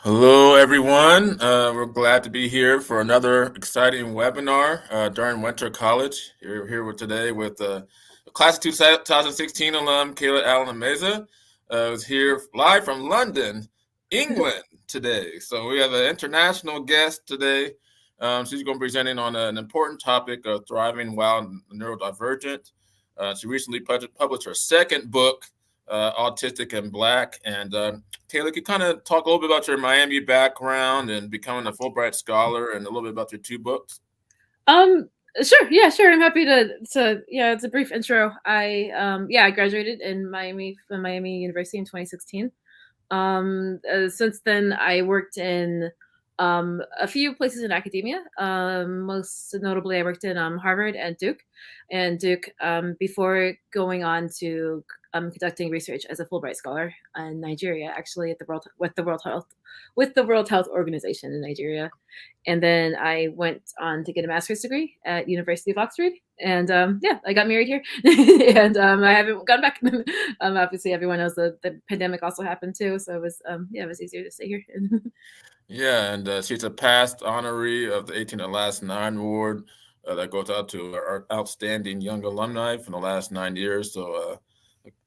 Hello, everyone. We're glad to be here for another exciting webinar during Winter College. We're here today with Class of 2016 alum, Allen Omeiza. Is here live from London, England today. So we have an international guest today. She's going to be presenting on an important topic of thriving while neurodivergent. She recently published her second book, Autistic and Black. And Taylor, could you kind of talk a little bit about your Miami background and becoming a Fulbright scholar and a little bit about your two books? Sure. Yeah, sure. I'm happy to yeah, it's a brief intro. I graduated in Miami from Miami University in 2016. Since then I worked in a few places in academia. Most notably I worked in Harvard and Duke before going on to conducting research as a Fulbright scholar in Nigeria, actually at the World Health Organization in Nigeria. And then I went on to get a master's degree at University of Oxford. And I got married here. And I haven't gone back. Obviously, everyone knows the pandemic also happened too. So it was easier to stay here. Yeah, and she's a past honoree of the 18 and Last 9 Award that goes out to our outstanding young alumni from the last 9 years. So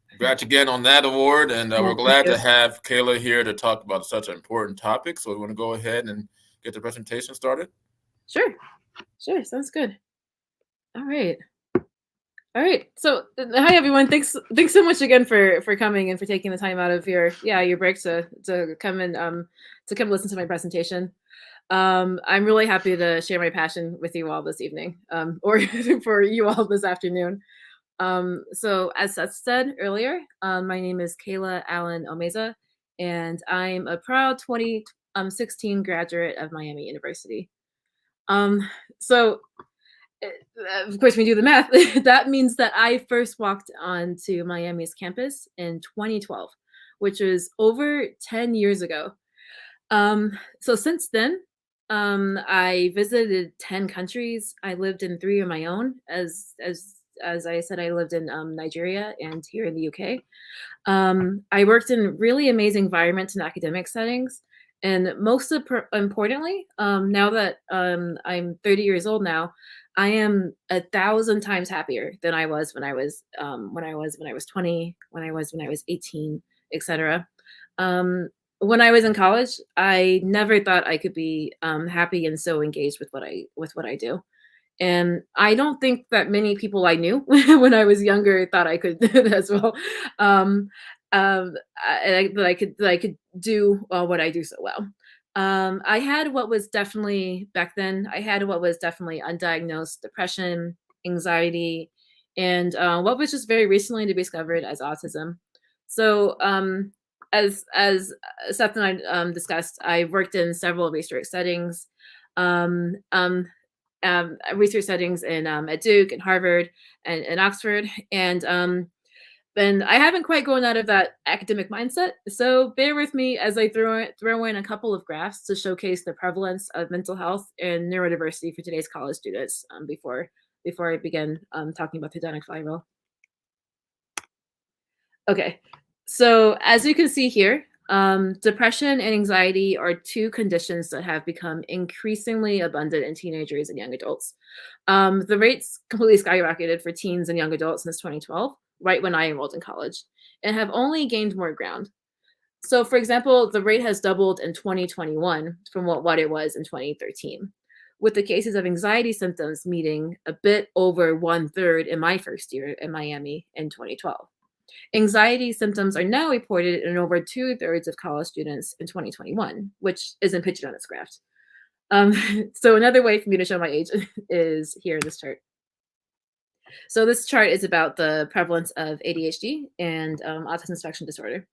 congrats again on that award. And we're glad to have Kayla here to talk about such an important topic. So we want to go ahead and get the presentation started. Sure. Sounds good. All right. So hi everyone. Thanks so much again for coming and for taking the time out of your break to come and to come listen to my presentation. I'm really happy to share my passion with you all this evening, or for you all this afternoon. So as Seth said earlier, my name is Allen Omeiza, and I'm a proud 2016 graduate of Miami University. So of course, when you do the math, that means that I first walked onto Miami's campus in 2012, which was over 10 years ago. So since then, I visited 10 countries. I lived in 3 of my own. As I said, I lived in Nigeria and here in the UK. I worked in really amazing environments and academic settings. And most importantly, now that I'm 30 years old now, I am 1,000 times happier than I was when I was 20, when I was 18, etc. When I was in college, I never thought I could be happy and so engaged with what I do. And I don't think that many people I knew when I was younger thought I could as well. Um, that I could do what I do so well. I had what was definitely back then. I had what was definitely undiagnosed depression, anxiety, and what was just very recently to be discovered as autism. So, as Seth and I discussed, I worked in several research settings. Um, um, Research settings in at Duke and Harvard and Oxford, and I haven't quite grown out of that academic mindset. So bear with me as I throw in a couple of graphs to showcase the prevalence of mental health and neurodiversity for today's college students before I begin talking about the Hedonic Flywheel. Okay, so as you can see here, depression and anxiety are 2 conditions that have become increasingly abundant in teenagers and young adults. The rates completely skyrocketed for teens and young adults since 2012, right when I enrolled in college, and have only gained more ground. So, for example, the rate has doubled in 2021 from what it was in 2013, with the cases of anxiety symptoms meeting a bit over 1/3 in my first year in Miami in 2012. Anxiety symptoms are now reported in over 2/3 of college students in 2021, which isn't pictured on this graph. So another way for me to show my age is here in this chart. So this chart is about the prevalence of ADHD and autism spectrum disorder.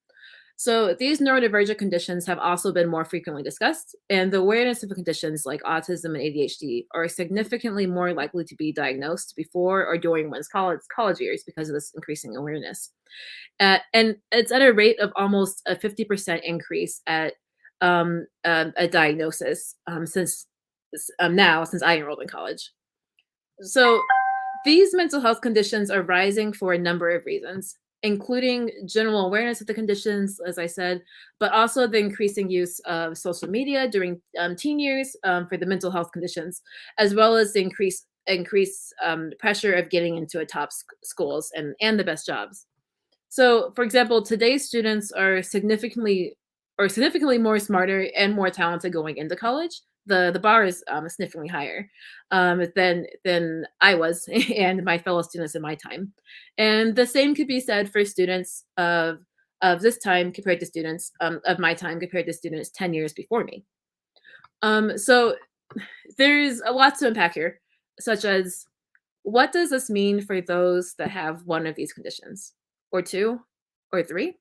So these neurodivergent conditions have also been more frequently discussed, and the awareness of conditions like autism and ADHD are significantly more likely to be diagnosed before or during one's college years because of this increasing awareness. And it's at a rate of almost a 50% increase at a diagnosis since I enrolled in college. So these mental health conditions are rising for a number of reasons. including general awareness of the conditions, as I said, but also the increasing use of social media during teen years for the mental health conditions, as well as the increase pressure of getting into a top schools and the best jobs. So, for example, today's students are significantly more smarter and more talented going into college. The bar is significantly higher than I was and my fellow students in my time, and the same could be said for students of this time compared to students of my time compared to students 10 years before me. So there's a lot to unpack here, such as what does this mean for those that have one of these conditions, or two, or three?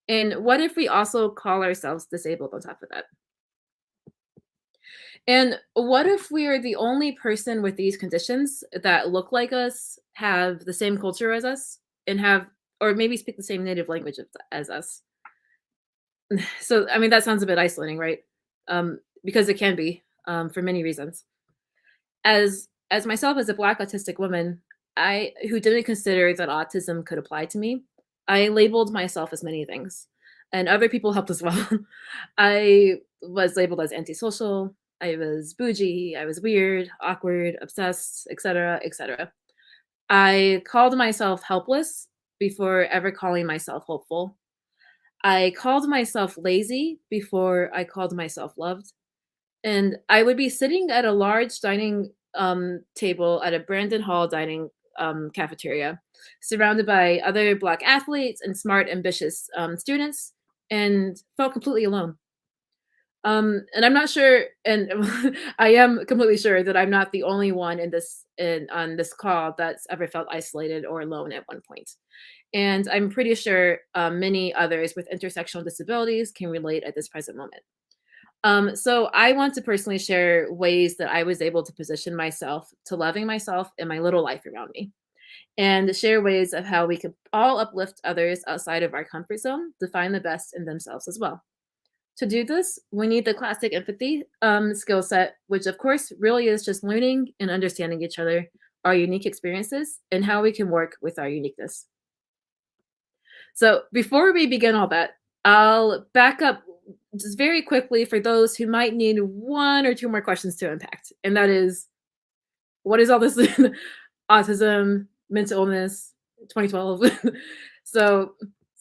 And what if we also call ourselves disabled on top of that? And what if we are the only person with these conditions that look like us, have the same culture as us, and have, or maybe speak the same native language as us? So, I mean, that sounds a bit isolating, right? Because it can be for many reasons. As myself as a Black autistic woman, I who didn't consider that autism could apply to me, I labeled myself as many things, and other people helped as well. I was labeled as antisocial, I was bougie, I was weird, awkward, obsessed, etc., etc. I called myself helpless before ever calling myself hopeful. I called myself lazy before I called myself loved. And I would be sitting at a large dining table at a Brandon Hall dining cafeteria, surrounded by other Black athletes and smart, ambitious students, and felt completely alone. And I'm not sure, and I am completely sure that I'm not the only one on this call that's ever felt isolated or alone at one point. And I'm pretty sure many others with intersectional disabilities can relate at this present moment. So I want to personally share ways that I was able to position myself to loving myself and my little life around me, and share ways of how we could all uplift others outside of our comfort zone to find the best in themselves as well. To do this, we need the classic empathy skill set, which of course really is just learning and understanding each other, our unique experiences, and how we can work with our uniqueness. So before we begin all that, I'll back up just very quickly for those who might need one or two more questions to unpack. And that is, what is all this autism, mental illness, 2012? so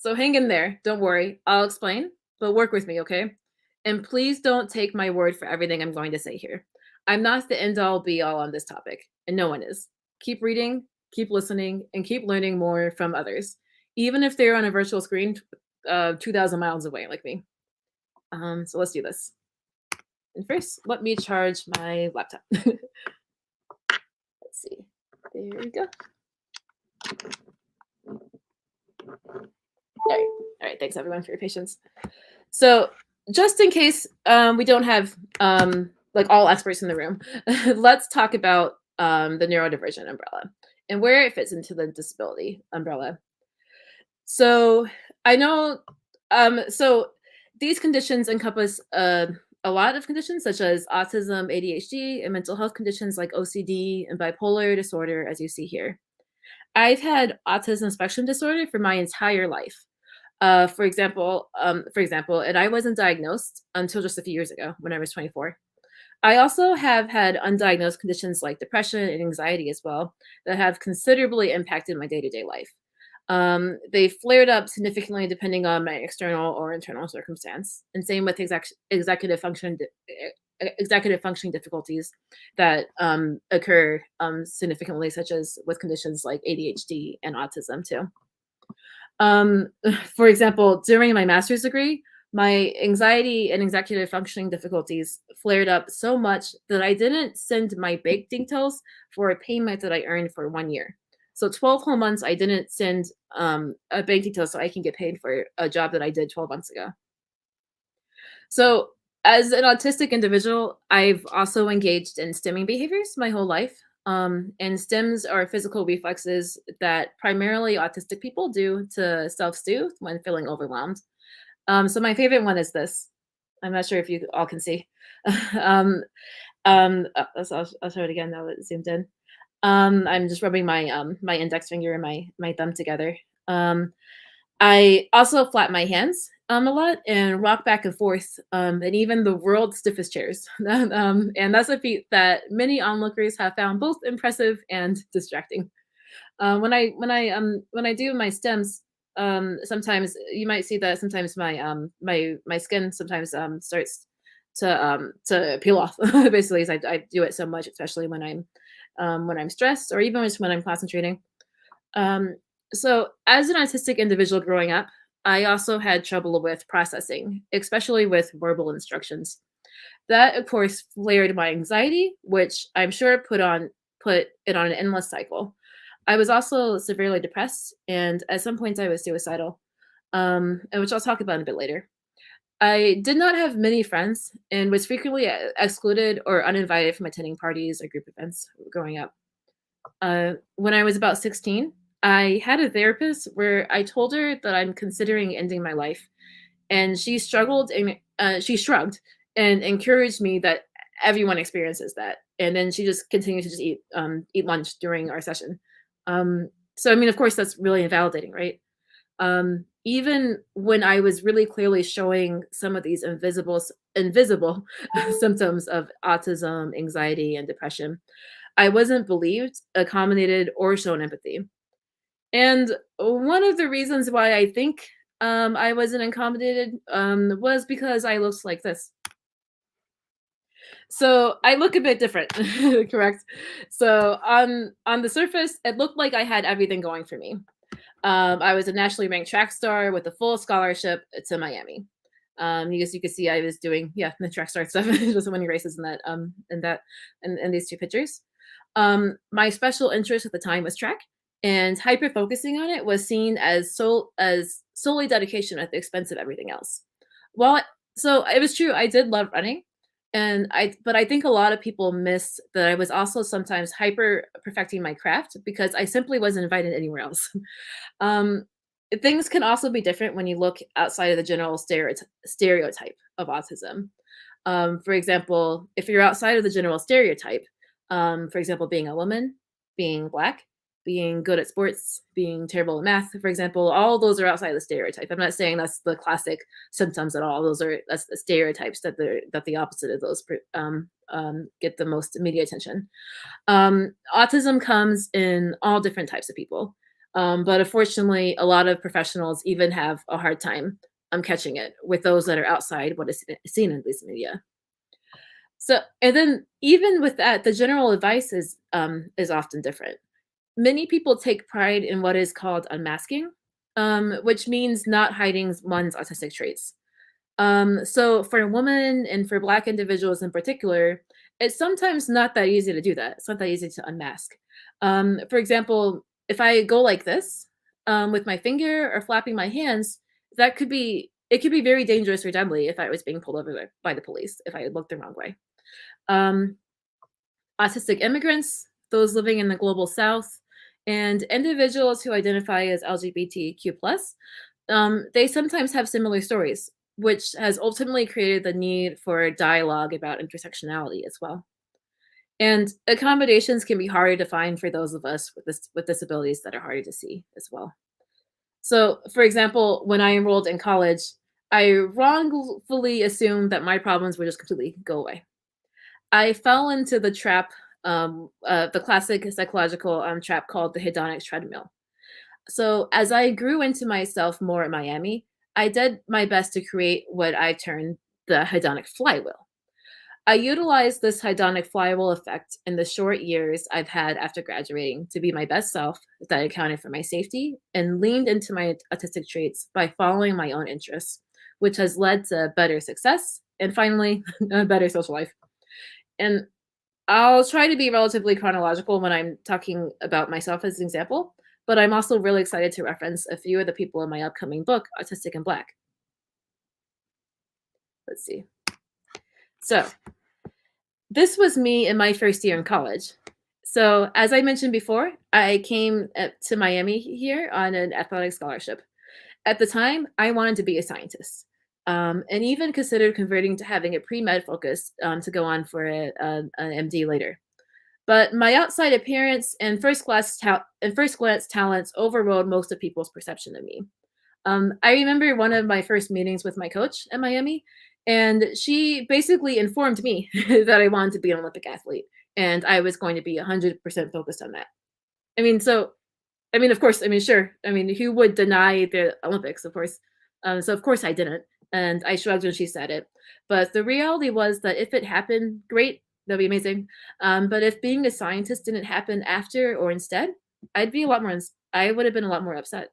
so hang in there. Don't worry. I'll explain, but work with me, okay? And please don't take my word for everything I'm going to say here. I'm not the end all be all on this topic, and no one is. Keep reading, keep listening, and keep learning more from others, even if they're on a virtual screen 2,000 miles away like me. So let's do this. And first, let me charge my laptop. Let's see. There we go. All right. Thanks everyone for your patience. So just in case we don't have like all experts in the room, let's talk about the neurodivergent umbrella and where it fits into the disability umbrella. So I know, so these conditions encompass a lot of conditions such as autism, ADHD, and mental health conditions like OCD and bipolar disorder, as you see here. I've had autism spectrum disorder for my entire life. For example, and I wasn't diagnosed until just a few years ago when I was 24. I also have had undiagnosed conditions like depression and anxiety as well that have considerably impacted my day-to-day life. They flared up significantly depending on my external or internal circumstance, and same with executive functioning difficulties that occur significantly, such as with conditions like ADHD and autism too. For example, during my master's degree, my anxiety and executive functioning difficulties flared up so much that I didn't send my bank details for a payment that I earned for 1 year. So 12 whole months, I didn't send a bank detail so I can get paid for a job that I did 12 months ago. So as an autistic individual, I've also engaged in stimming behaviors my whole life. And stims are physical reflexes that primarily autistic people do to self-soothe when feeling overwhelmed. So my favorite one is this. I'm not sure if you all can see. So I'll show it again now that it's zoomed in. I'm just rubbing my my index finger and my thumb together. I also flap my hands a lot and rock back and forth, and even the world's stiffest chairs. And that's a feat that many onlookers have found both impressive and distracting. When I do my stems, sometimes you might see that sometimes my skin sometimes starts to peel off basically as I do it so much, especially when I'm stressed or even just when I'm concentrating. Um, so, as an autistic individual growing up, I also had trouble with processing, especially with verbal instructions. That, of course, flared my anxiety, which I'm sure put it on an endless cycle. I was also severely depressed, and at some points I was suicidal, and which I'll talk about a bit later. I did not have many friends and was frequently excluded or uninvited from attending parties or group events growing up. When I was about 16, I had a therapist where I told her that I'm considering ending my life, and she shrugged and encouraged me that everyone experiences that. And then she just continued to just eat lunch during our session. So I mean, of course, that's really invalidating, right? Even when I was really clearly showing some of these invisible symptoms of autism, anxiety, and depression, I wasn't believed, accommodated, or shown empathy. And one of the reasons why I think I wasn't accommodated was because I looked like this. So I look a bit different, correct? So on the surface, it looked like I had everything going for me. I was a nationally ranked track star with a full scholarship to Miami. You can see I was doing the track star stuff, just winning races in these two pictures. My special interest at the time was track, and hyper focusing on it was seen as solely dedication at the expense of everything else. Well, so it was true. I did love running, but I think a lot of people miss that I was also sometimes hyper perfecting my craft because I simply wasn't invited anywhere else. Um, Things can also be different when you look outside of the general stereotype of autism. For example, if you're outside of the general stereotype, for example, being a woman, being Black, being good at sports, being terrible at math, for example, all those are outside of the stereotype. I'm not saying that's the classic symptoms at all. That's the stereotypes that the opposite of those get the most media attention. Autism comes in all different types of people, but unfortunately, a lot of professionals even have a hard time catching it with those that are outside what is seen in these media. So, and then even with that, the general advice is often different. Many people take pride in what is called unmasking, which means not hiding one's autistic traits. So for women and for Black individuals in particular, it's sometimes not that easy to do that. It's not that easy to unmask. For example, if I go like this with my finger or flapping my hands, it could be very dangerous or deadly if I was being pulled over by the police if I looked the wrong way. Um, Autistic immigrants, those living in the global South, and individuals who identify as LGBTQ+, they sometimes have similar stories, which has ultimately created the need for dialogue about intersectionality as well. And accommodations can be harder to find for those of us with disabilities that are harder to see as well. So, for example, when I enrolled in college, I wrongfully assumed that my problems would just completely go away. I fell into the trap, the classic psychological trap called the hedonic treadmill. So as I grew into myself more at Miami, I did my best to create what I termed the hedonic flywheel. I utilized this hedonic flywheel effect in the short years I've had after graduating to be my best self that accounted for my safety and leaned into my autistic traits by following my own interests, which has led to better success and finally a better social life. And I'll try to be relatively chronological when I'm talking about myself as an example, but I'm also really excited to reference a few of the people in my upcoming book, Autistic and Black. Let's see. So, this was me in my first year in college. So, as I mentioned before, I came to Miami here on an athletic scholarship. At the time, I wanted to be a scientist, and even considered converting to having a pre med focus to go on for an MD later. But my outside appearance and first glance talents overrode most of people's perception of me. I remember one of my first meetings with my coach at Miami, and she basically informed me that I wanted to be an Olympic athlete, and I was going to be 100% focused on that. I mean, so I mean, of course, I mean, sure. I mean, who would deny the Olympics, of course? So of course I didn't, and I shrugged when she said it. But the reality was that if it happened, great, that'd be amazing. But if being a scientist didn't happen after or instead, I'd be a lot more. I would have been a lot more upset.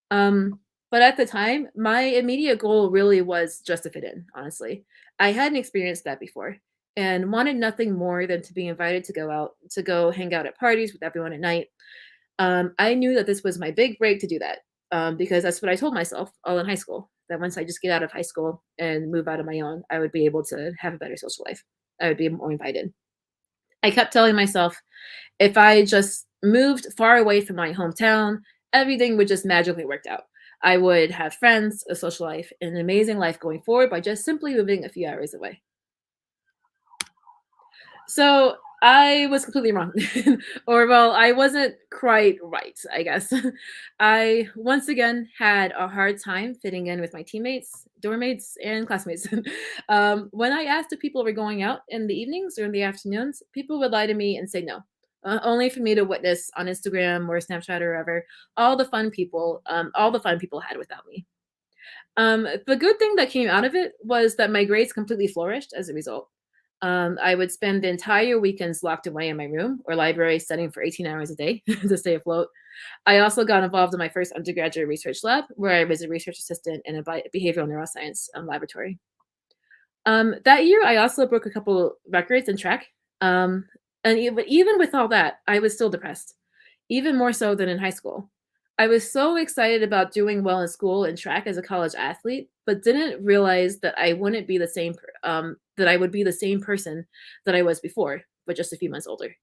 But at the time, my immediate goal really was just to fit in. Honestly, I hadn't experienced that before, and wanted nothing more than to be invited to go out to go hang out at parties with everyone at night. I knew that this was my big break to do that, because that's what I told myself all in high school, that once I just get out of high school and move out on my own, I would be able to have a better social life. I would be more invited. I kept telling myself if I just moved far away from my hometown, everything would just magically work out. I would have friends, a social life, and an amazing life going forward by just simply moving a few hours away. So I was completely wrong. Or, well, I wasn't quite right, I guess. I once again had a hard time fitting in with my teammates, dorm mates, and classmates. When I asked if people were going out in the evenings or in the afternoons, people would lie to me and say no. Only for me to witness on Instagram or Snapchat or wherever all the fun people had without me. The good thing that came out of it was that my grades completely flourished as a result. I would spend the entire weekends locked away in my room or library studying for 18 hours a day to stay afloat. I also got involved in my first undergraduate research lab, where I was a research assistant in a behavioral neuroscience laboratory. That year, I also broke a couple records in track. But even with all that, I was still depressed, even more so than in high school. I was so excited about doing well in school and track as a college athlete, but didn't realize that I wouldn't be the same. That I would be the same person that I was before, but just a few months older.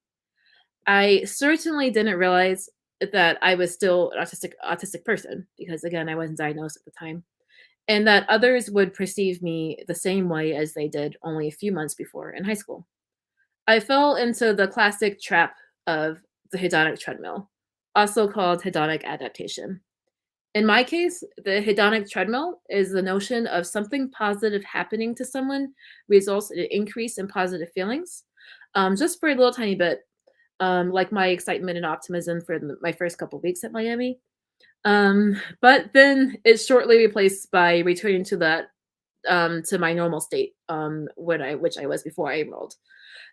I certainly didn't realize that I was still an autistic person because, again, I wasn't diagnosed at the time, and that others would perceive me the same way as they did only a few months before in high school. I fell into the classic trap of the hedonic treadmill, also called hedonic adaptation. In my case, the hedonic treadmill is the notion of something positive happening to someone results in an increase in positive feelings, just for a little tiny bit, like my excitement and optimism for my first couple weeks at Miami. But then it's shortly replaced by returning to my normal state, which I was before I enrolled.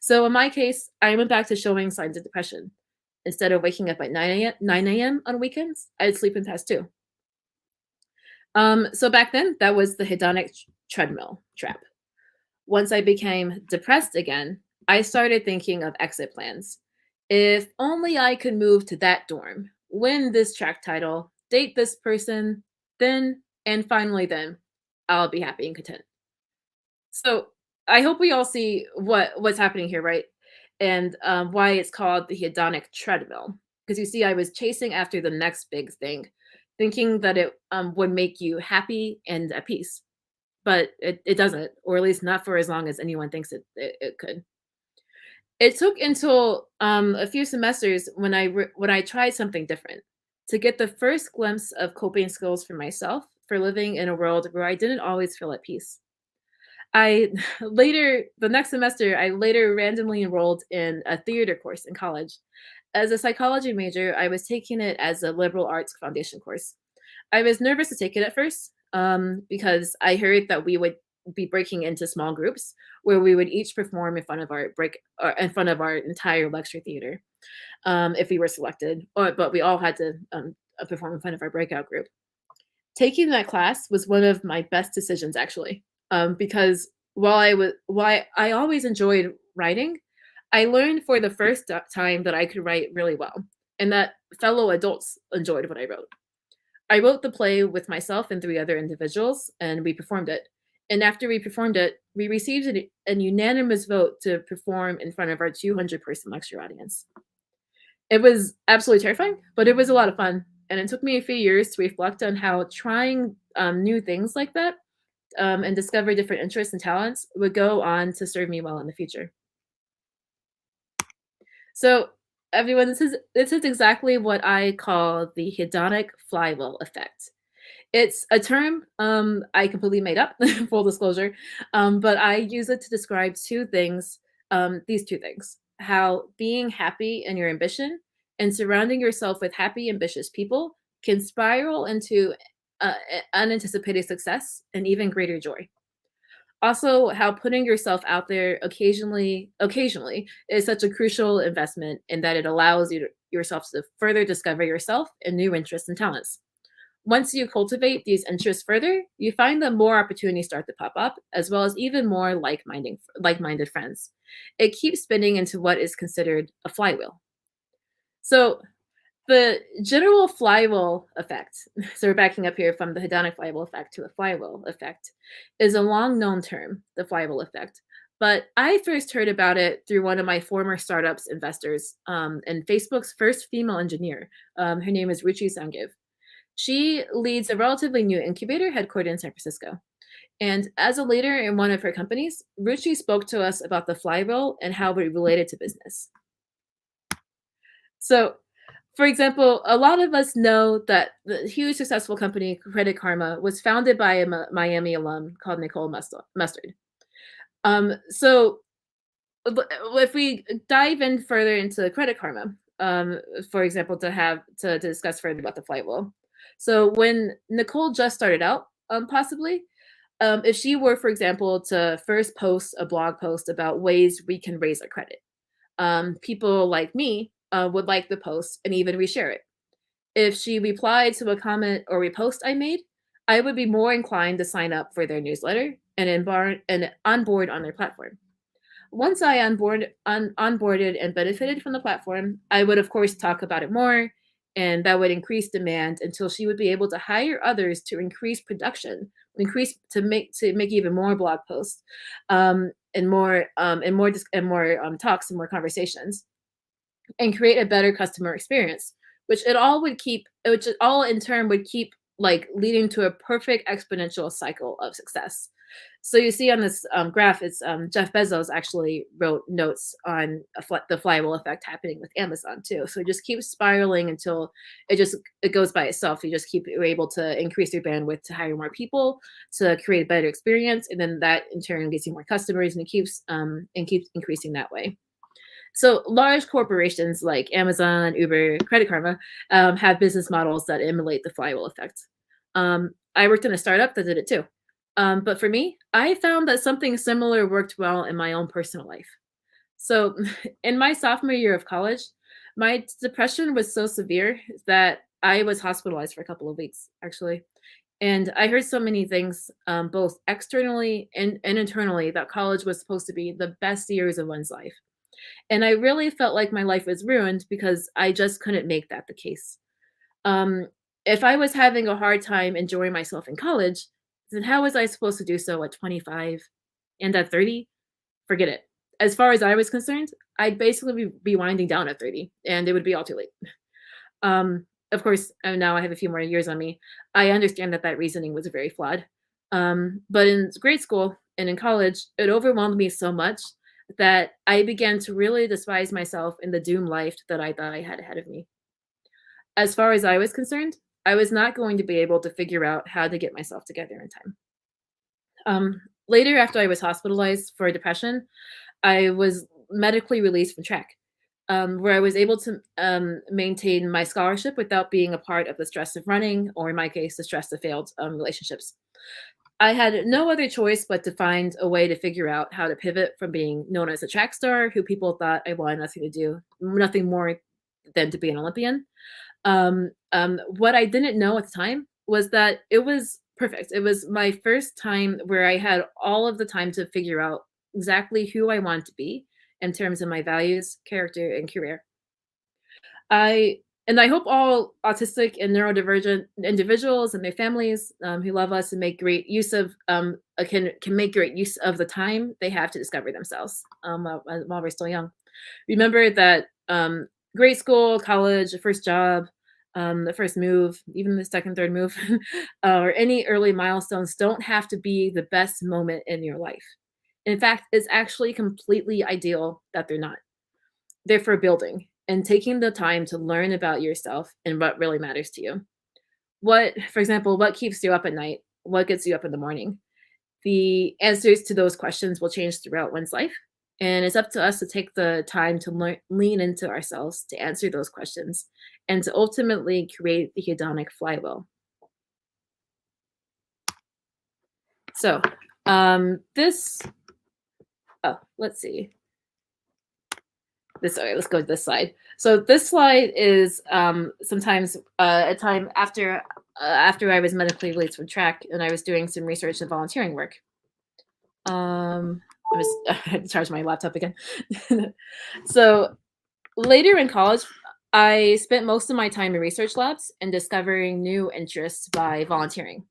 So in my case, I went back to showing signs of depression. Instead of waking up at 9 a.m. on weekends, I'd sleep in past 2. So back then, that was the hedonic treadmill trap. Once I became depressed again, I started thinking of exit plans. If only I could move to that dorm, win this track title, date this person, then, and finally then, I'll be happy and content. So I hope we all see what's happening here, right? And why it's called the hedonic treadmill. Because you see, I was chasing after the next big thing, thinking that it would make you happy and at peace. But it doesn't, or at least not for as long as anyone thinks it could. It took until a few semesters when I tried something different to get the first glimpse of coping skills for myself for living in a world where I didn't always feel at peace. I the next semester, I later randomly enrolled in a theater course in college. As a psychology major, I was taking it as a liberal arts foundation course. I was nervous to take it at first, because I heard that we would be breaking into small groups where we would each perform in front of our entire lecture theater, if we were selected. But we all had to perform in front of our breakout group. Taking that class was one of my best decisions, actually, because while I always enjoyed writing, I learned for the first time that I could write really well, and that fellow adults enjoyed what I wrote. I wrote the play with myself and 3 other individuals, and we performed it. And after we performed it, we received a unanimous vote to perform in front of our 200-person lecture audience. It was absolutely terrifying, but it was a lot of fun. And it took me a few years to reflect on how trying new things like that, and discover different interests and talents would go on to serve me well in the future. So everyone, this is exactly what I call the hedonic flywheel effect. It's a term I completely made up, full disclosure, but I use it to describe two things. These two things: how being happy in your ambition and surrounding yourself with happy, ambitious people can spiral into unanticipated success and even greater joy. Also, how putting yourself out there occasionally is such a crucial investment in that it allows yourself to further discover yourself and new interests and talents. Once you cultivate these interests further, you find that more opportunities start to pop up, as well as even more like-minded friends. It keeps spinning into what is considered a flywheel. So the general flywheel effect, so we're backing up here from the hedonic flywheel effect to the flywheel effect, is a long known term, the flywheel effect. But I first heard about it through one of my former startups investors and Facebook's first female engineer. Her name is Ruchi Sangiv. She leads a relatively new incubator headquartered in San Francisco. And as a leader in one of her companies, Ruchi spoke to us about the flywheel and how it related to business. So, for example, a lot of us know that the huge successful company Credit Karma was founded by a Miami alum called Nicole Mustard. So if we dive in further into Credit Karma, for example, to discuss further about the flywheel. So when Nicole just started out, possibly, if she were, for example, to first post a blog post about ways we can raise our credit, people like me would like the post and even reshare it. If she replied to a comment or repost I made, I would be more inclined to sign up for their newsletter and onboard on their platform. Once I onboarded and benefited from the platform, I would of course talk about it more, and that would increase demand until she would be able to hire others to increase production, to make even more blog posts, and more talks and more conversations, and create a better customer experience, which it all in turn would keep like leading to a perfect exponential cycle of success. So you see on this graph, it's Jeff Bezos actually wrote notes on the flywheel effect happening with Amazon too. So it just keeps spiraling until it goes by itself. You're able to increase your bandwidth to hire more people to create a better experience, and then that in turn gets you more customers, and it keeps increasing that way. So large corporations like Amazon, Uber, Credit Karma have business models that emulate the flywheel effect. I worked in a startup that did it too. But for me, I found that something similar worked well in my own personal life. So in my sophomore year of college, my depression was so severe that I was hospitalized for a couple of weeks, actually. And I heard so many things, both externally and internally, that college was supposed to be the best years of one's life. And I really felt like my life was ruined because I just couldn't make that the case. Um, if I was having a hard time enjoying myself in college, then how was I supposed to do so at 25 and at 30? Forget it. As far as I was concerned, I'd basically be winding down at 30, and it would be all too late. Of course, now I have a few more years on me. I understand that reasoning was very flawed. But in grade school and in college, it overwhelmed me so much that I began to really despise myself in the doomed life that I thought I had ahead of me. As far as I was concerned, I was not going to be able to figure out how to get myself together in time. Later, after I was hospitalized for depression, I was medically released from track, where I was able to maintain my scholarship without being a part of the stress of running, or in my case, the stress of failed relationships. I had no other choice but to find a way to figure out how to pivot from being known as a track star, who people thought I wanted nothing more than to be an Olympian. What I didn't know at the time was that it was perfect. It was my first time where I had all of the time to figure out exactly who I want to be in terms of my values, character, and career. I I hope all autistic and neurodivergent individuals and their families who love us and make great use of can make great use of the time they have to discover themselves while we're still young. Remember that grade school, college, the first job, the first move, even the second, third move, or any early milestones don't have to be the best moment in your life. In fact, it's actually completely ideal that they're not. they're for building and taking the time to learn about yourself and what really matters to you. For example, what keeps you up at night? What gets you up in the morning? The answers to those questions will change throughout one's life. And it's up to us to take the time to lean into ourselves to answer those questions and to ultimately create the hedonic flywheel. So, let's see. Let's go to this slide. So this slide is sometimes a time after I was medically released from track and I was doing some research and volunteering work. I had to charge my laptop again. So later in college, I spent most of my time in research labs and discovering new interests by volunteering.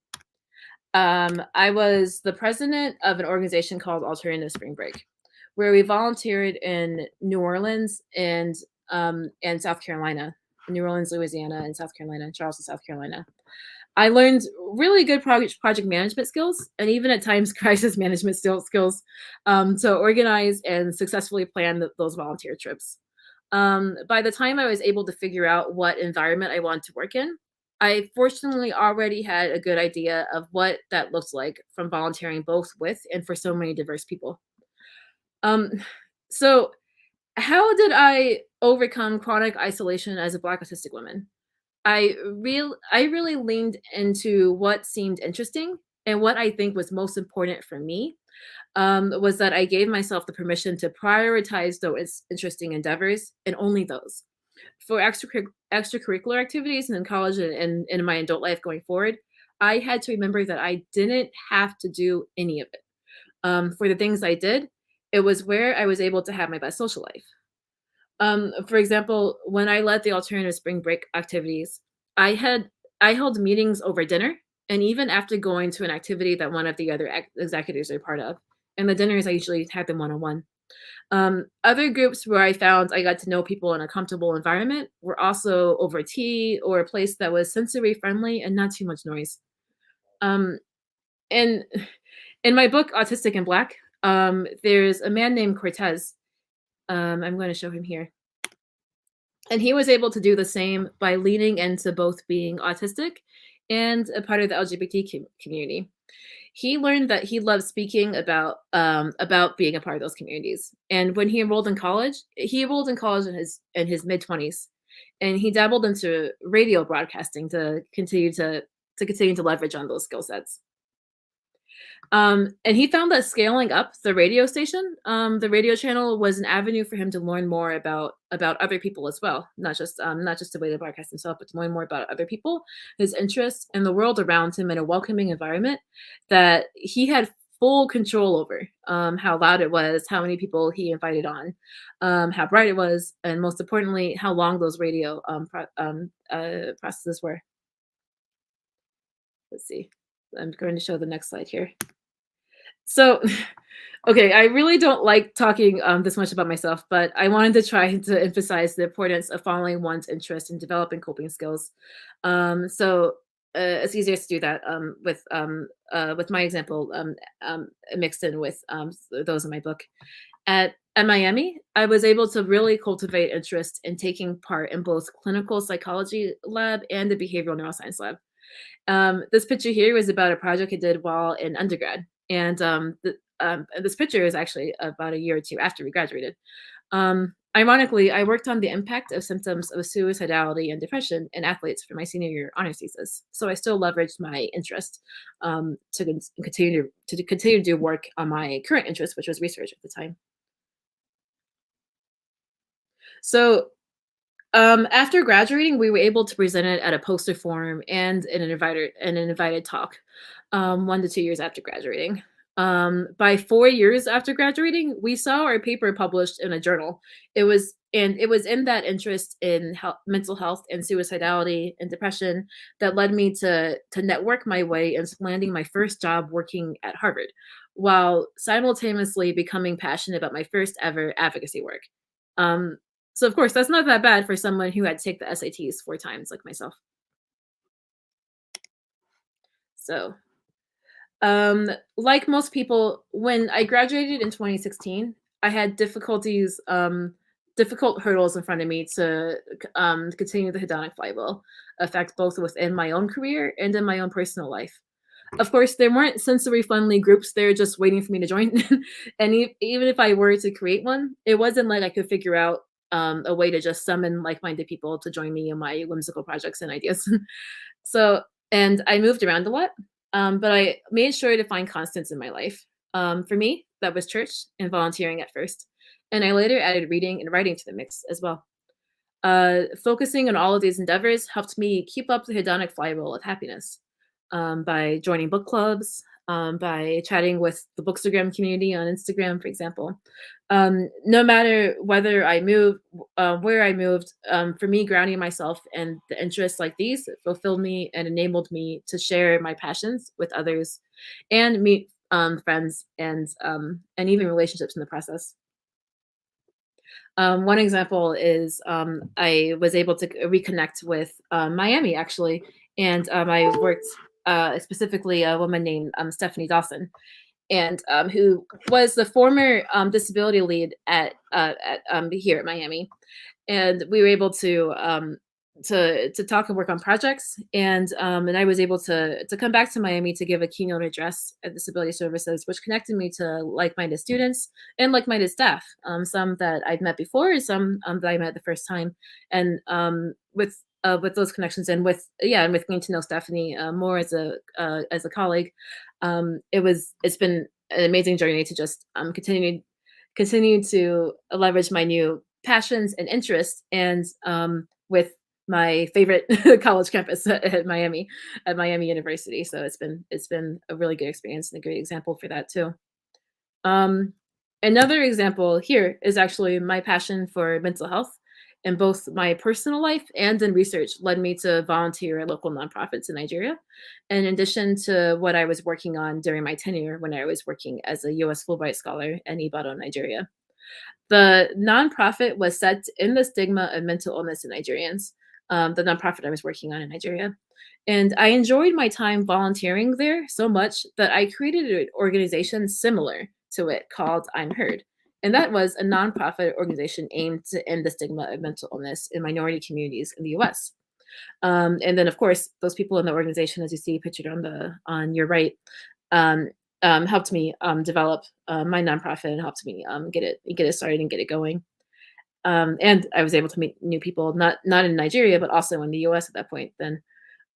I was the president of an organization called Alternative Spring Break, where we volunteered in New Orleans and South Carolina, New Orleans, Louisiana, and South Carolina, Charleston, South Carolina. I learned really good project management skills and even at times crisis management skills to organize and successfully plan those volunteer trips. By the time I was able to figure out what environment I wanted to work in, I fortunately already had a good idea of what that looks like from volunteering both with and for so many diverse people. So how did I overcome chronic isolation as a Black autistic woman? I really leaned into what seemed interesting and what I think was most important for me was that I gave myself the permission to prioritize those interesting endeavors and only those. For extracurricular activities and in college and in my adult life going forward, I had to remember that I didn't have to do any of it. For the things I did, it was where I was able to have my best social life. For example, when I led the alternative spring break activities, I held meetings over dinner and even after going to an activity that one of the other executives are part of. And the dinners I usually had them one-on-one. Other groups where I found I got to know people in a comfortable environment were also over tea or a place that was sensory friendly and not too much noise. Um, and in my book, Autistic and Black, there's a man named Cortez. I'm going to show him here. And he was able to do the same by leaning into both being autistic and a part of the LGBT community. He learned that he loved speaking about being a part of those communities. And when he enrolled in college in his mid-20s, and he dabbled into radio broadcasting to continue to leverage on those skill sets. And he found that scaling up the radio station, the radio channel, was an avenue for him to learn more about other people as well, not just the way to broadcast himself, but to learn more about other people, his interests, and the world around him in a welcoming environment that he had full control over. How loud it was, how many people he invited on, how bright it was, and most importantly, how long those radio processes were. Let's see. I'm going to show the next slide here. So, okay, I really don't like talking this much about myself, but I wanted to try to emphasize the importance of following one's interest in developing coping skills. It's easier to do that with my example mixed in with those in my book. At Miami, I was able to really cultivate interest in taking part in both clinical psychology lab and the behavioral neuroscience lab. This picture here was about a project I did while in undergrad. And this picture is actually about a year or two after we graduated. Ironically, I worked on the impact of symptoms of suicidality and depression in athletes for my senior year honors thesis. So I still leveraged my interest to continue to do work on my current interest, which was research at the time. So after graduating, we were able to present it at a poster forum and in an invited talk 1 to 2 years after graduating. By 4 years after graduating, we saw our paper published in a journal. It was in that interest in mental health and suicidality and depression that led me to network my way into landing my first job working at Harvard, while simultaneously becoming passionate about my first ever advocacy work. So of course, that's not that bad for someone who had to take the SATs 4 times like myself. So, like most people, when I graduated in 2016, I had difficulties difficult hurdles in front of me to continue the hedonic flywheel effect, both within my own career and in my own personal life. Of course, there weren't sensory friendly groups there just waiting for me to join. And even if I were to create one, it wasn't like I could figure out a way to just summon like-minded people to join me in my whimsical projects and ideas. So, and I moved around a lot, but I made sure to find constants in my life. For me, that was church and volunteering at first. And I later added reading and writing to the mix as well. Focusing on all of these endeavors helped me keep up the hedonic flywheel of happiness by joining book clubs, by chatting with the Bookstagram community on Instagram, for example. No matter whether I moved, where I moved, for me, grounding myself and the interests like these fulfilled me and enabled me to share my passions with others and meet friends and even relationships in the process. One example is I was able to reconnect with Miami, actually, and I worked specifically a woman named Stephanie Dawson, and who was the former disability lead at here at Miami, and we were able to talk and work on projects, and I was able to come back to Miami to give a keynote address at Disability Services, which connected me to like-minded students and like-minded staff, some that I'd met before, and some that I met the first time, and with those connections and with getting to know Stephanie more as a colleague, it's been an amazing journey to just continue to leverage my new passions and interests, and with my favorite college campus at Miami University. So it's been a really good experience and a great example for that too. Another example here is actually my passion for mental health, and both my personal life and in research led me to volunteer at local nonprofits in Nigeria, in addition to what I was working on during my tenure when I was working as a US Fulbright scholar in Ibadan, Nigeria. The nonprofit was set to end the stigma of mental illness in Nigerians, the nonprofit I was working on in Nigeria. And I enjoyed my time volunteering there so much that I created an organization similar to it called I'm Heard. And that was a nonprofit organization aimed to end the stigma of mental illness in minority communities in the US. And then, of course, those people in the organization, as you see pictured on your right, um, helped me develop my nonprofit and helped me get it started and get it going. And I was able to meet new people, not in Nigeria, but also in the US at that point. Then,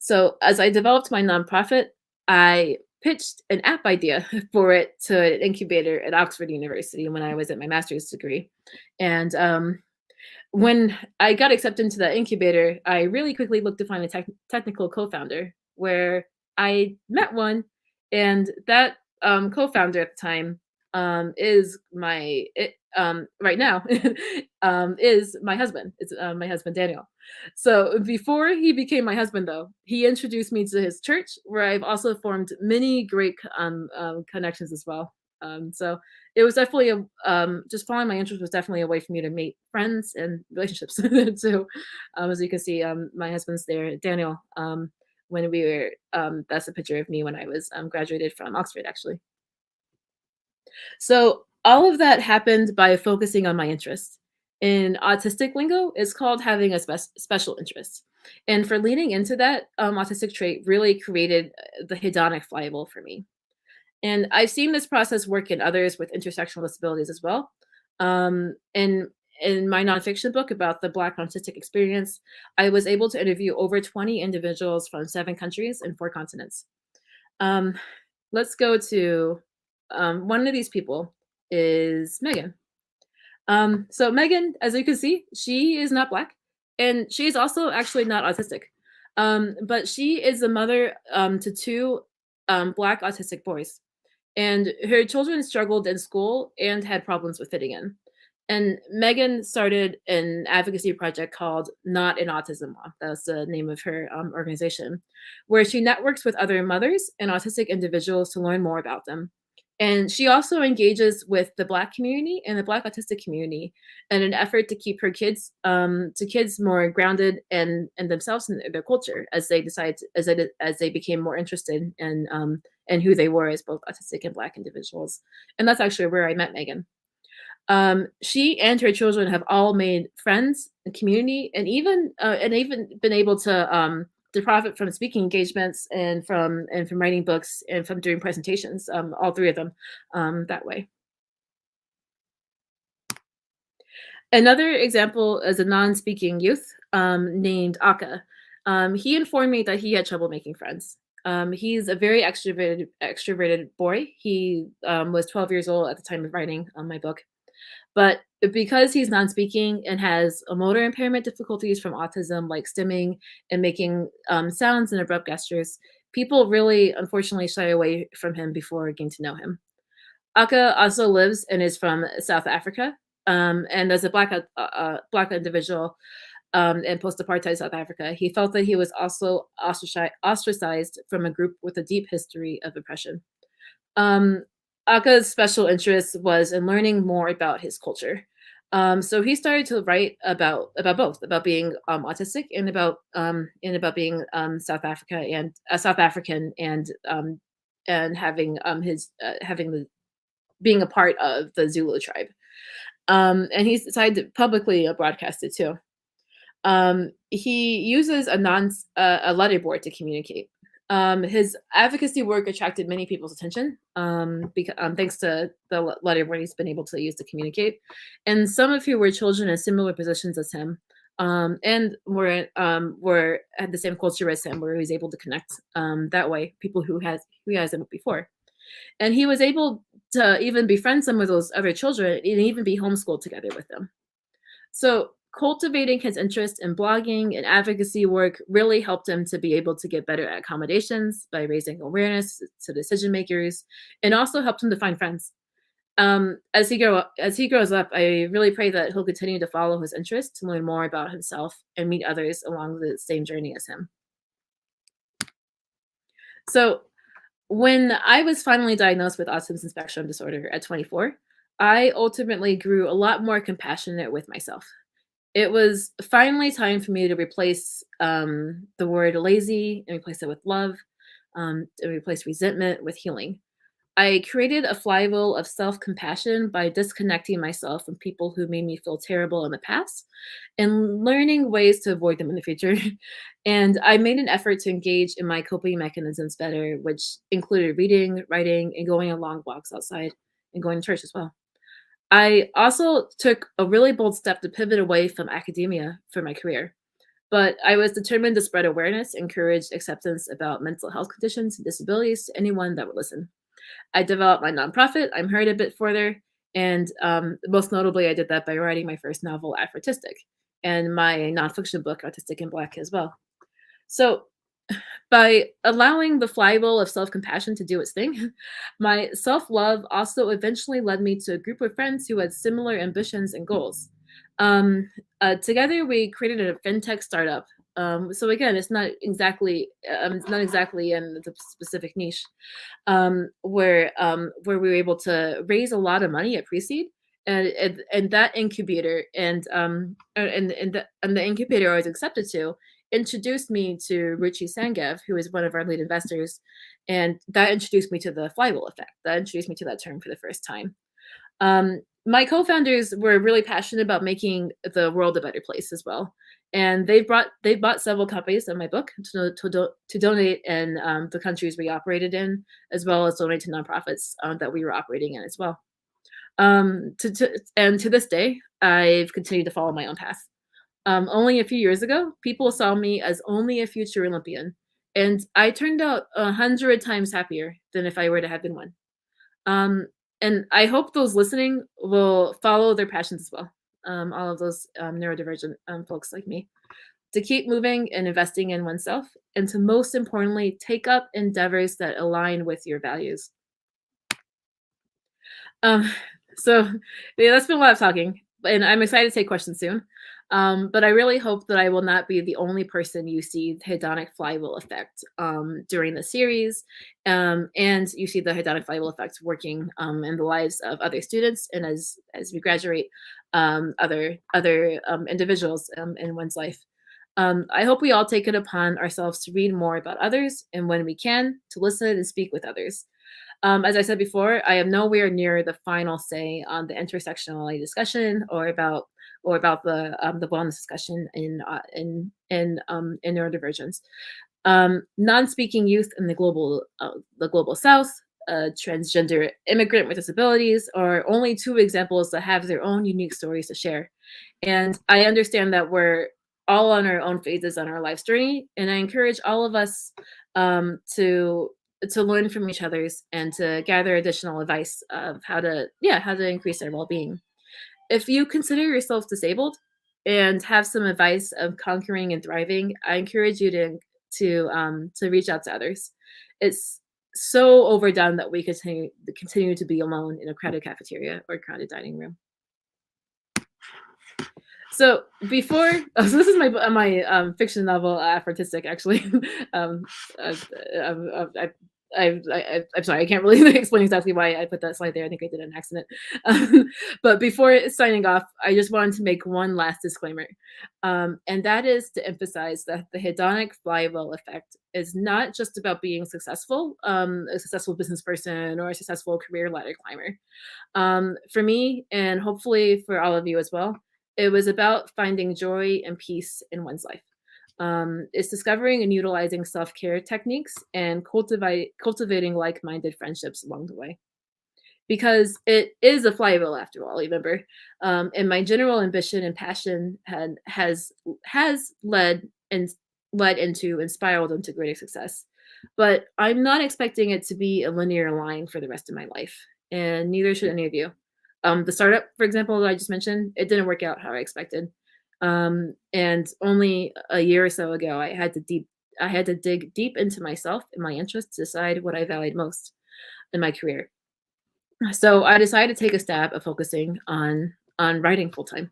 so as I developed my nonprofit, I pitched an app idea for it to an incubator at Oxford University when I was at my master's degree, and when I got accepted into that incubator, I really quickly looked to find a technical co-founder, where I met one, and that co-founder at the time is right now is my husband. It's my husband Daniel. So before he became my husband, though, he introduced me to his church, where I've also formed many great connections as well. So it was definitely just following my interest was definitely a way for me to meet friends and relationships too. As you can see, my husband's there, Daniel. When we were, that's a picture of me when I was graduated from Oxford, actually. So all of that happened by focusing on my interests. In autistic lingo, it's called having a special interest. And for leaning into that autistic trait really created the hedonic flywheel for me. And I've seen this process work in others with intersectional disabilities as well. In my nonfiction book about the Black autistic experience, I was able to interview over 20 individuals from 7 countries and 4 continents. Let's go to one of these people is Megan. So Megan, as you can see, she is not Black, and she's also actually not autistic. But she is the mother to 2 Black autistic boys. And her children struggled in school and had problems with fitting in. And Megan started an advocacy project called Not in Autism. That's the name of her organization, where she networks with other mothers and autistic individuals to learn more about them. And she also engages with the Black community and the Black autistic community in an effort to keep her kids more grounded and themselves and their culture as they as they became more interested in who they were as both autistic and Black individuals. And that's actually where I met Megan. She and her children have all made friends and community, and even been able to profit from speaking engagements and from writing books and from doing presentations. All three of them that way. Another example is a non-speaking youth named Aka. He informed me that he had trouble making friends. He's a very extroverted boy. He was 12 years old at the time of writing my book. But because he's non-speaking and has a motor impairment difficulties from autism, like stimming and making sounds and abrupt gestures, people really, unfortunately, shy away from him before getting to know him. Aka also lives and is from South Africa, and as a black individual in post-apartheid South Africa, he felt that he was also ostracized from a group with a deep history of oppression. Um, Aka's special interest was in learning more about his culture. So he started to write about both, about being autistic and about being South African and having his having the being a part of the Zulu tribe. And he's decided to publicly broadcast it too. He uses a letterboard to communicate. His advocacy work attracted many people's attention thanks to the letterboard he's been able to use to communicate, and some of who were children in similar positions as him, and were had the same culture as him, where he was able to connect that way. People who hasn't before, and he was able to even befriend some of those other children and even be homeschooled together with them. So cultivating his interest in blogging and advocacy work really helped him to be able to get better at accommodations by raising awareness to decision makers, and also helped him to find friends. As he grows up, I really pray that he'll continue to follow his interest to learn more about himself and meet others along the same journey as him. So when I was finally diagnosed with autism spectrum disorder at 24, I ultimately grew a lot more compassionate with myself. It was finally time for me to replace the word lazy and replace it with love, and replace resentment with healing. I created a flywheel of self compassion by disconnecting myself from people who made me feel terrible in the past and learning ways to avoid them in the future. And I made an effort to engage in my coping mechanisms better, which included reading, writing, and going on long walks outside and going to church as well. I also took a really bold step to pivot away from academia for my career, but I was determined to spread awareness, encourage acceptance about mental health conditions and disabilities to anyone that would listen. I developed my nonprofit, I'm Heard a bit further, and most notably, I did that by writing my first novel, Afrotistic, and my nonfiction book, Autistic and Black, as well. So by allowing the flywheel of self-compassion to do its thing, my self-love also eventually led me to a group of friends who had similar ambitions and goals. Together, we created a fintech startup. So again, it's not exactly in the specific niche, where we were able to raise a lot of money at pre-seed, and that incubator and the incubator I was accepted to introduced me to Ruchi Sangev, who is one of our lead investors, and that introduced me to the flywheel effect. That introduced me to that term for the first time. My co-founders were really passionate about making the world a better place as well, and they bought several copies of my book to donate in the countries we operated in, as well as donate to nonprofits that we were operating in as well. And to this day, I've continued to follow my own path. Only a few years ago, people saw me as only a future Olympian, and I turned out 100 times happier than if I were to have been one. Um, and I hope those listening will follow their passions as well. All of those neurodivergent folks like me, to keep moving and investing in oneself, and to most importantly, take up endeavors that align with your values. Um, so yeah, that's been a lot of talking, and I'm excited to take questions soon. But I really hope that I will not be the only person you see the hedonic flywheel effect during the series, and you see the hedonic flywheel effect working in the lives of other students, and as we graduate, other individuals in one's life. I hope we all take it upon ourselves to read more about others, and when we can, to listen and speak with others. As I said before, I am nowhere near the final say on the intersectionality discussion or about the wellness discussion in neurodivergence. Non-speaking youth in the global South, transgender immigrant with disabilities are only two examples that have their own unique stories to share. And I understand that we're all on our own phases on our life's journey, and I encourage all of us to learn from each other's and to gather additional advice of how to increase our well-being. If you consider yourself disabled and have some advice of conquering and thriving, I encourage you to reach out to others. It's so overdone that we continue to be alone in a crowded cafeteria or crowded dining room. So before, so this is my fiction novel, Autistic, actually. I'm sorry, I can't really explain exactly why I put that slide there. I think I did an accident. But before signing off, I just wanted to make one last disclaimer. And that is to emphasize that the hedonic flywheel effect is not just about being successful, a successful business person or a successful career ladder climber. For me, and hopefully for all of you as well, it was about finding joy and peace in one's life. It's discovering and utilizing self-care techniques and cultivating like-minded friendships along the way. Because it is a flywheel after all, remember? And my general ambition and passion has led into and spiraled into greater success. But I'm not expecting it to be a linear line for the rest of my life, and neither should any of you. The startup, for example, that I just mentioned, it didn't work out how I expected. And only a year or so ago, I had to dig deep into myself and my interests to decide what I valued most in my career. So I decided to take a stab at focusing on writing full time.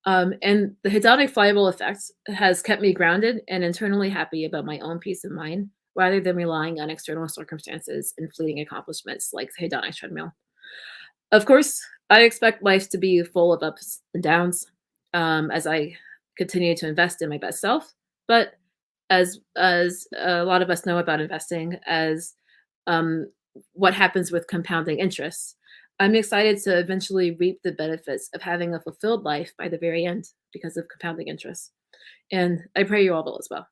And the hedonic flywheel effect has kept me grounded and internally happy about my own peace of mind, rather than relying on external circumstances and fleeting accomplishments like the hedonic treadmill. Of course, I expect life to be full of ups and downs as I continue to invest in my best self. But as a lot of us know about investing, as what happens with compounding interest, I'm excited to eventually reap the benefits of having a fulfilled life by the very end because of compounding interest. And I pray you all will as well.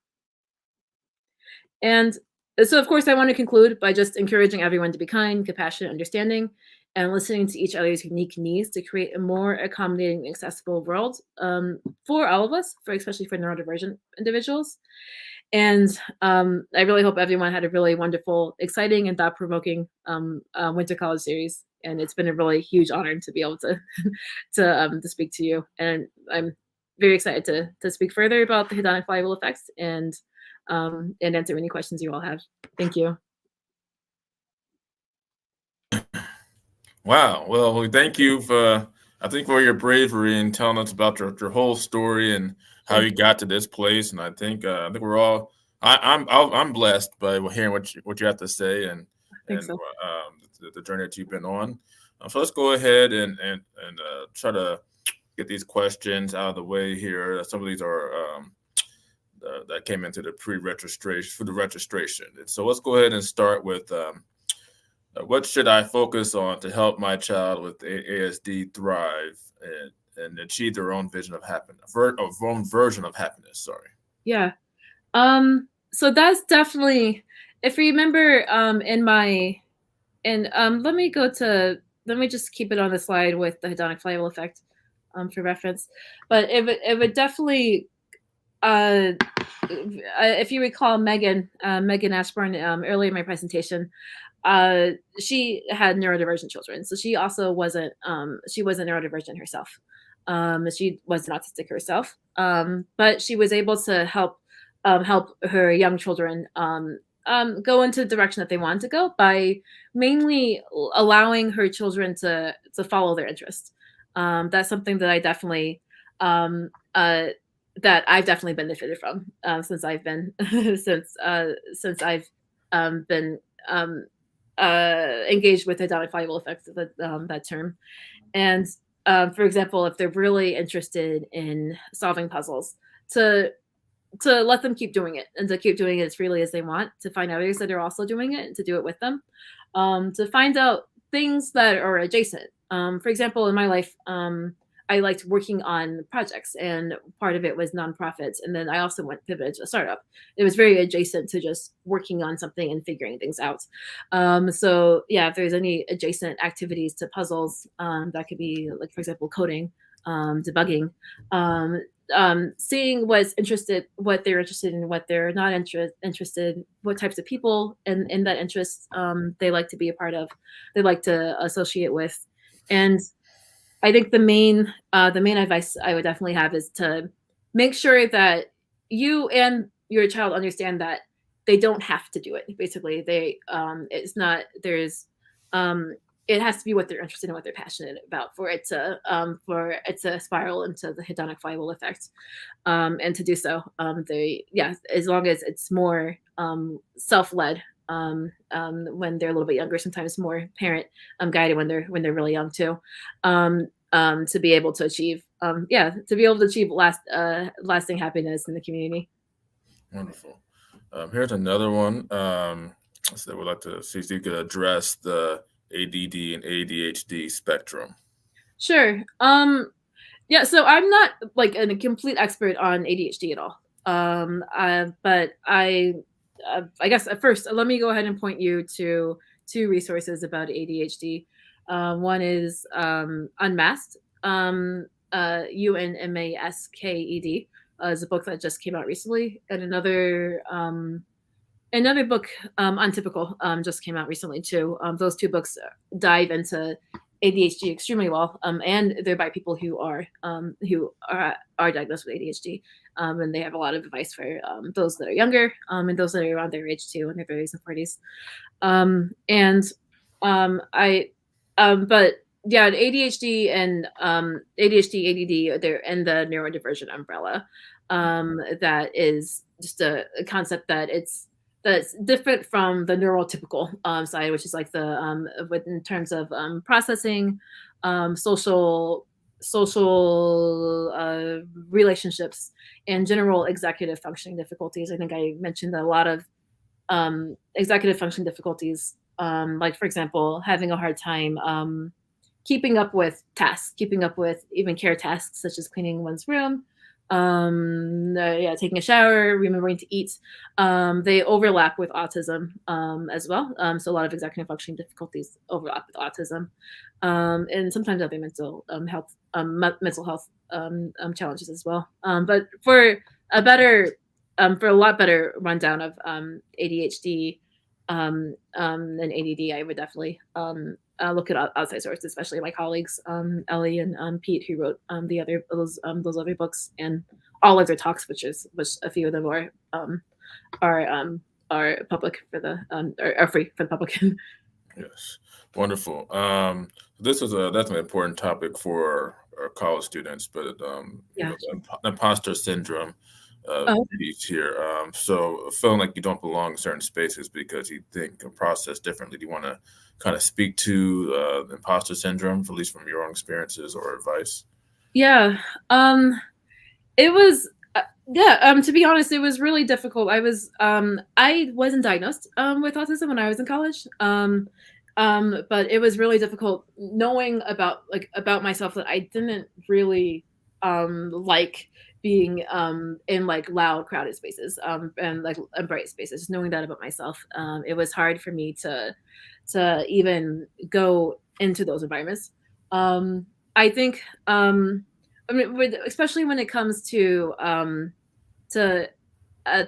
And so, of course, I want to conclude by just encouraging everyone to be kind, compassionate, understanding, and listening to each other's unique needs to create a more accommodating and accessible world for all of us, especially for neurodivergent individuals. And I really hope everyone had a really wonderful, exciting, and thought-provoking Winter College series. And it's been a really huge honor to be able to to speak to you. And I'm very excited to speak further about the hedonic flywheel effects and answer any questions you all have. Thank you. Wow. Well, we thank you for your bravery in telling us about your whole story and how you got to this place. And I think we're all I'm blessed by hearing what you have to say and So. the journey that you've been on. So let's go ahead and try to get these questions out of the way here. Some of these are that came into the pre-registration for the registration. And so let's go ahead and start with what should I focus on to help my child with ASD thrive and achieve their own vision of happiness, own version of happiness? Sorry. Yeah. So that's definitely, if you remember, let me just keep it on the slide with the hedonic flywheel effect for reference. But it would definitely, if you recall Megan Ashburn earlier in my presentation, she had neurodivergent children, so she also wasn't neurodivergent herself. She wasn't autistic herself, but she was able to help her young children go into the direction that they wanted to go by mainly allowing her children to follow their interests. That's something that I definitely that I've definitely benefited from since I've been engaged with hedonic flywheel effect, that term. And for example, if they're really interested in solving puzzles, to let them keep doing it and to keep doing it as freely as they want, to find others that are also doing it and to do it with them. to find out things that are adjacent. For example, in my life, I liked working on projects, and part of it was nonprofits. And then I also pivoted to a startup. It was very adjacent to just working on something and figuring things out. So yeah, if there's any adjacent activities to puzzles, that could be like, for example, coding, debugging, seeing what they're interested in, what they're not interested, what types of people in that interest they like to be a part of, they like to associate with. And I think the main advice I would definitely have is to make sure that you and your child understand that they don't have to do it. Basically, it's not there's it has to be what they're interested in, what they're passionate about, for it to spiral into the hedonic flywheel effect. And to do so, as long as it's more self-led, when they're a little bit younger, sometimes more parent guided when they're really young too, to be able to achieve lasting happiness in the community. Wonderful. Here's another one. So we'd like to see if you could address the ADD and ADHD spectrum. Sure. Yeah, so I'm not like a complete expert on ADHD at all. But I guess at first, let me go ahead and point you to two resources about ADHD. One is Unmasked, UNMASKED, is a book that just came out recently, and another book, Untypical, just came out recently too. Those two books dive into ADHD extremely well, and they're by people who are diagnosed with ADHD, and they have a lot of advice for those that are younger, and those that are around their age too, in their 30s and 40s. But yeah, ADHD and ADHD, ADD, they're in the neurodivergent umbrella. That is just a concept that's different from the neurotypical side, which is like in terms of processing, social relationships, and general executive functioning difficulties. I think I mentioned a lot of executive function difficulties, like, for example, having a hard time keeping up with tasks, keeping up with even care tasks such as cleaning one's room, taking a shower, remembering to eat. They overlap with autism as well. So a lot of executive functioning difficulties overlap with autism, and sometimes other mental health challenges as well. But for a lot better rundown of ADHD and ADD, I would definitely look at outside sources, especially my colleagues, Ellie and Pete, who wrote those other books, and all of their talks, which a few of them are public for the are free for the public. Yes, wonderful. This is that's an important topic for our college students, but Yeah. imposter syndrome piece here. So feeling like you don't belong in certain spaces because you think and process differently. Do you want to kind of speak to imposter syndrome, at least from your own experiences or advice? Yeah. It was to be honest, it was really difficult. I wasn't diagnosed with autism when I was in college. But it was really difficult knowing about myself, that I didn't really like being in like loud, crowded spaces, and like bright spaces. Just knowing that about myself, it was hard for me to even go into those environments. I think, especially when it comes to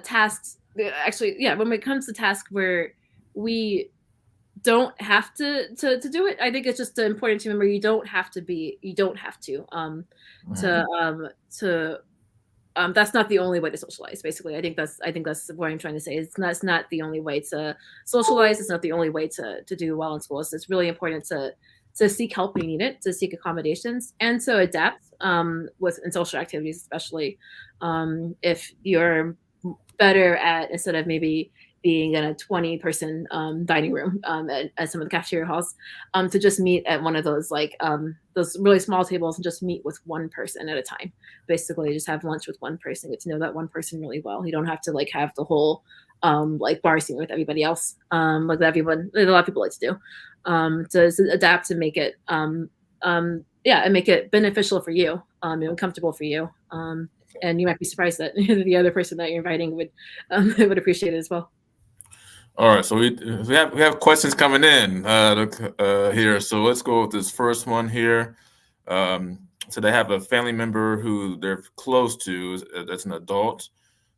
tasks. Actually, yeah, when it comes to tasks where we don't have to do it, I think it's just important to remember you don't have to that's not the only way to socialize. Basically, I think that's what I'm trying to say. It's not the only way to socialize. It's not the only way to do well in school. So it's really important to seek help when you need it, to seek accommodations, and to adapt in social activities, especially if you're better at, instead of maybe being in a 20-person dining room at some of the cafeteria halls, to just meet at one of those those really small tables and just meet with one person at a time. Basically, just have lunch with one person, get to know that one person really well. You don't have to like have the whole bar scene with everybody else, like a lot of people like to do, to adapt to make it and make it beneficial for you, comfortable for you. And you might be surprised that the other person that you're inviting would appreciate it as well. All right, so we have questions coming in here. So let's go with this first one here. So they have a family member who they're close to, that's an adult,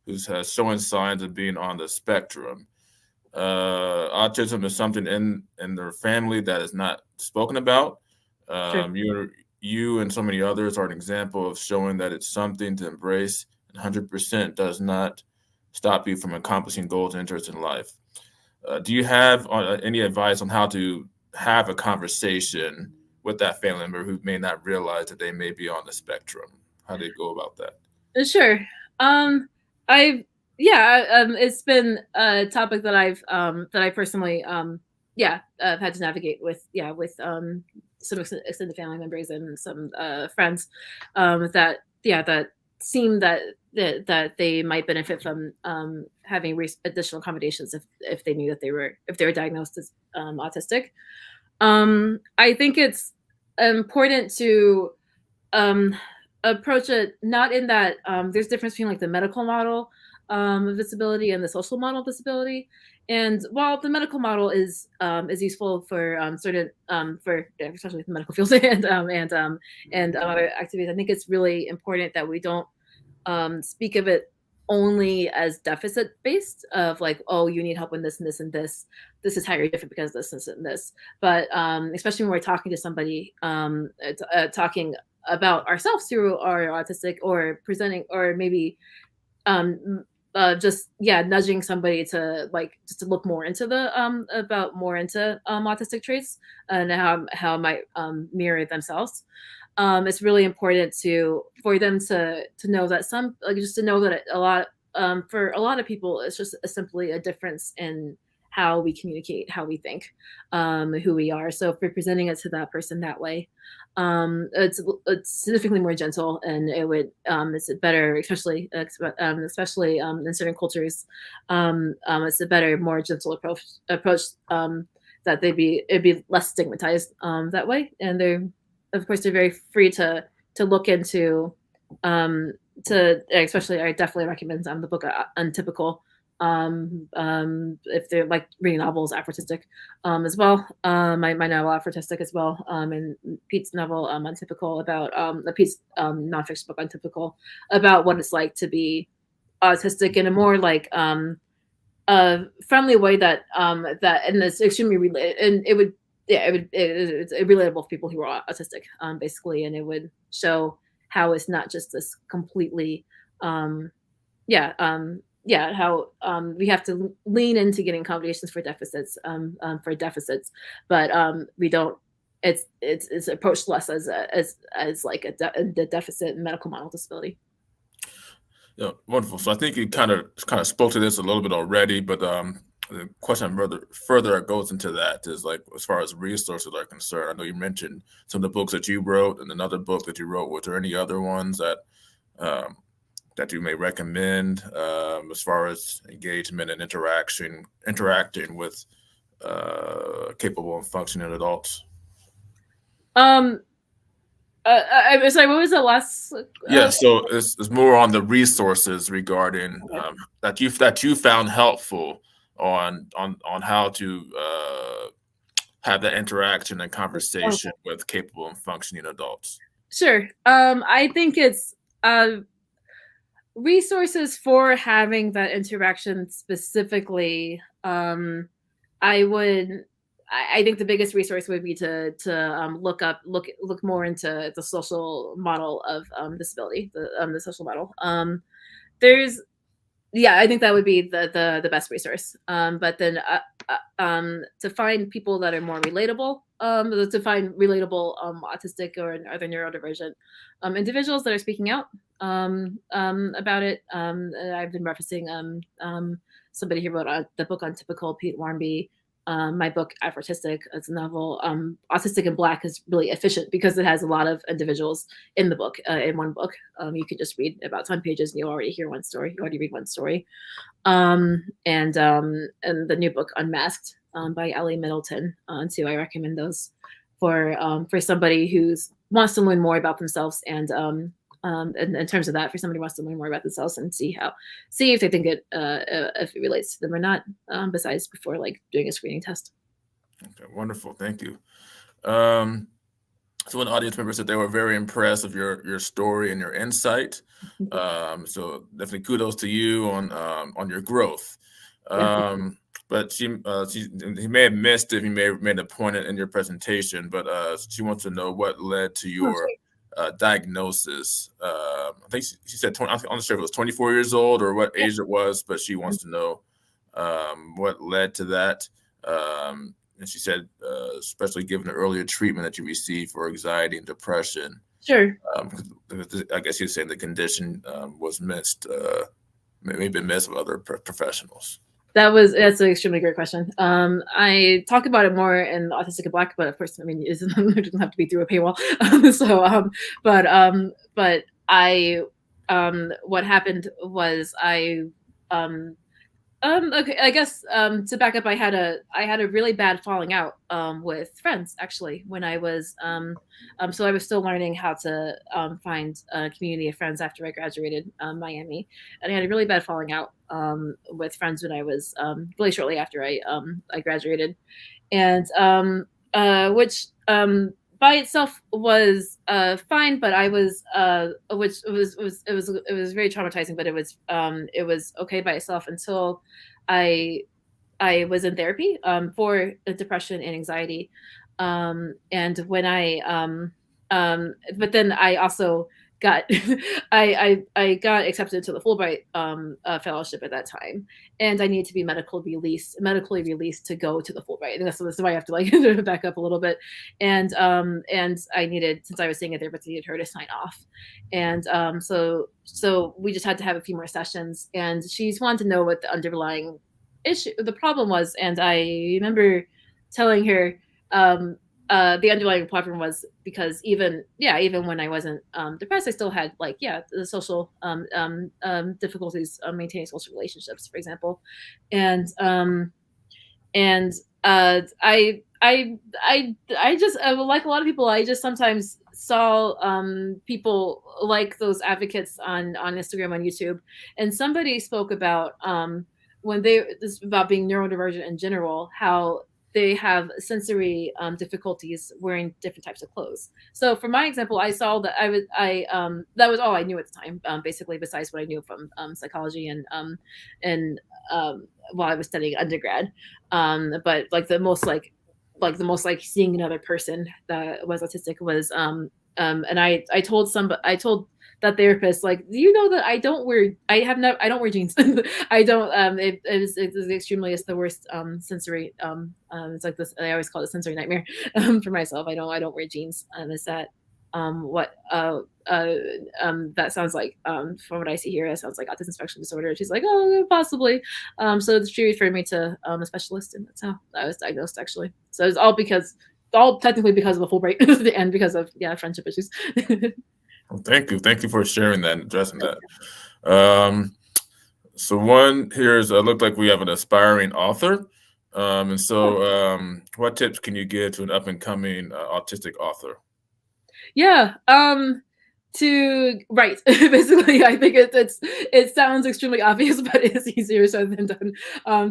who's showing signs of being on the spectrum. Autism is something in their family that is not spoken about. Sure. You and so many others are an example of showing that it's something to embrace, and 100% does not stop you from accomplishing goals and interests in life. Do you have any advice on how to have a conversation with that family member who may not realize that they may be on the spectrum? How do you go about that? Sure. It's been a topic that I personally I've had to navigate with some extended family members and some friends that seem that they might benefit from having additional accommodations if they knew that they were diagnosed as autistic. I think it's important to approach it not in that there's a difference between like the medical model of disability and the social model of disability. And while the medical model is useful for certain especially the medical field and other activities, I think it's really important that we don't speak of it only as deficit based, of like, oh, you need help in this and this and this. This is how you're different because this and this. But especially when we're talking to somebody, talking about ourselves through our autistic, or presenting, or maybe nudging somebody to just to look more into the autistic traits and how it might mirror themselves. It's really important for them to know that for a lot of people, it's just simply a difference in how we communicate, how we think, who we are. So if we're presenting it to that person that way, it's significantly more gentle, and it's better, especially in certain cultures. It's a better, more gentle approach that it'd be less stigmatized that way. And they're very free to look into especially, I definitely recommend the book Untypical, if they're like reading novels, Afrotistic, as well. My novel Afrotistic as well, and Pete's novel Untypical, about Pete's nonfiction book Untypical, about what it's like to be autistic in a more like friendly way that and it's extremely related, and it's relatable for people who are autistic, basically, and it would show how it's not just this completely how we have to lean into getting accommodations for deficits, but we don't. It's approached less as like a deficit medical model disability. Yeah, wonderful. So I think you kind of spoke to this a little bit already, but the question further goes into that is like, as far as resources are concerned. I know you mentioned some of the books that you wrote and another book that you wrote. Was there any other ones that that you may recommend as far as engagement and interacting with capable and functioning adults? I'm sorry, what was the last? Yeah, so it's more on the resources regarding that you found helpful on how to have that interaction and conversation with capable and functioning adults. Sure. I think it's resources for having that interaction specifically. I think the biggest resource would be to look more into the social model of disability, the social model. I think that would be the best resource. But then to find people that are more relatable, to find relatable autistic or other neurodivergent individuals that are speaking out about it. I've been referencing somebody who wrote the book on typical, Pete Warmby. My book, Autistic, it's a novel. Autistic and Black is really efficient because it has a lot of individuals in the book, in one book. You could just read about 10 pages and you already hear one story. You already read one story. And the new book, Unmasked, by Ellie Middleton, too. I recommend those for somebody who wants to learn more about themselves and in terms of that, for somebody who wants to learn more about themselves and see if they think if it relates to them or not, besides before like doing a screening test. Okay, wonderful. Thank you. So an audience member said they were very impressed with your story and your insight. So definitely kudos to you on your growth. But he may have missed it. He may have made a point in your presentation, but she wants to know what led to your diagnosis. I think she said 20, I'm not sure if it was 24 years old or what age it was, but she wants to know what led to that. And she said, especially given the earlier treatment that you received for anxiety and depression. Sure. I guess you're saying the condition was missed, maybe missed with other professionals. That's an extremely great question. I talk about it more in Autistic and Black, but of course, I mean, it doesn't have to be through a paywall. But what happened was okay, I guess to back up, I had a really bad falling out with friends actually when I was so I was still learning how to find a community of friends after I graduated Miami, and I had a really bad falling out with friends when I was really shortly after I graduated, and which by itself was fine, but I was which it was very traumatizing, but it was okay by itself until I was in therapy for depression and anxiety, and when but then I also got I got accepted to the Fulbright fellowship at that time, and I needed to be medically released to go to the Fulbright. And that's why I have to like back up a little bit. And I needed, since I was seeing a therapist, I needed her to sign off. And so we just had to have a few more sessions, and she's wanted to know what the underlying the problem was. And I remember telling her the underlying problem was because even when I wasn't depressed, I still had the social difficulties maintaining social relationships, for example, and I just like a lot of people, I just sometimes saw people like those advocates on Instagram, on YouTube, and somebody spoke about about being neurodivergent in general, how they have sensory difficulties wearing different types of clothes. So for my example, I saw that that was all I knew at the time, basically, besides what I knew from psychology and while I was studying undergrad. But the most seeing another person that was autistic was and I told that therapist, like, do you know that I don't wear jeans. I don't it's the worst sensory it's like this, I always call it a sensory nightmare for myself. I don't wear jeans. Is that what that sounds like? From what I see here, that sounds like autism spectrum disorder. She's like, oh, possibly. So she referred me to a specialist, and that's how I was diagnosed, actually. So it's all technically because of the Fulbright and because of friendship issues. Well, thank you for sharing that and addressing that. So one here is looked like we have an aspiring author, and so what tips can you give to an up and coming autistic author? Yeah, to write. Basically, I think it sounds extremely obvious, but it's easier said than done.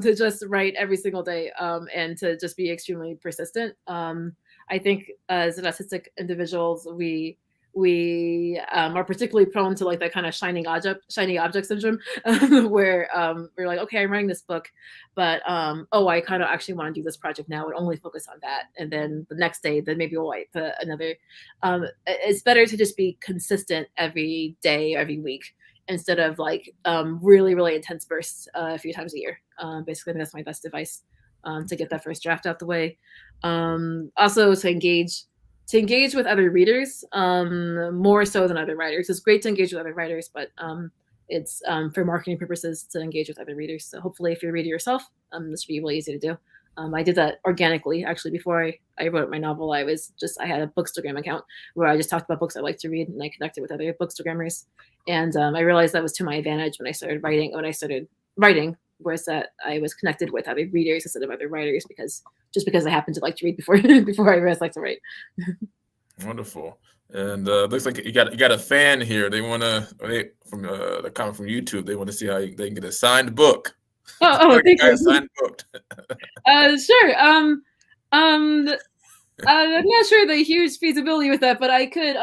To just write every single day, and to just be extremely persistent. I think as autistic individuals, we are particularly prone to like that kind of shiny object syndrome, where we're like, okay, I'm writing this book, but I kind of actually want to do this project now and only focus on that, and then the next day then maybe we'll write another. It's better to just be consistent every day, every week, instead of like really, really intense bursts a few times a year. Basically, that's my best advice, to get that first draft out the way. Also to engage with other readers, more so than other writers. It's great to engage with other writers, but it's for marketing purposes to engage with other readers. So hopefully, if you're a reader yourself, this should be really easy to do. I did that organically. Actually, before I wrote my novel, I had a Bookstagram account where I just talked about books I like to read, and I connected with other Bookstagrammers. And I realized that was to my advantage when I started writing. Was that I was connected with other readers instead of other writers, because I happened to like to read before before I realized like to write. Wonderful. And looks like you got a fan here. They want to the comment from YouTube. They want to see how they can get a signed book. Oh, thank you. Signed book. Sure. I'm not sure the huge feasibility with that, but I could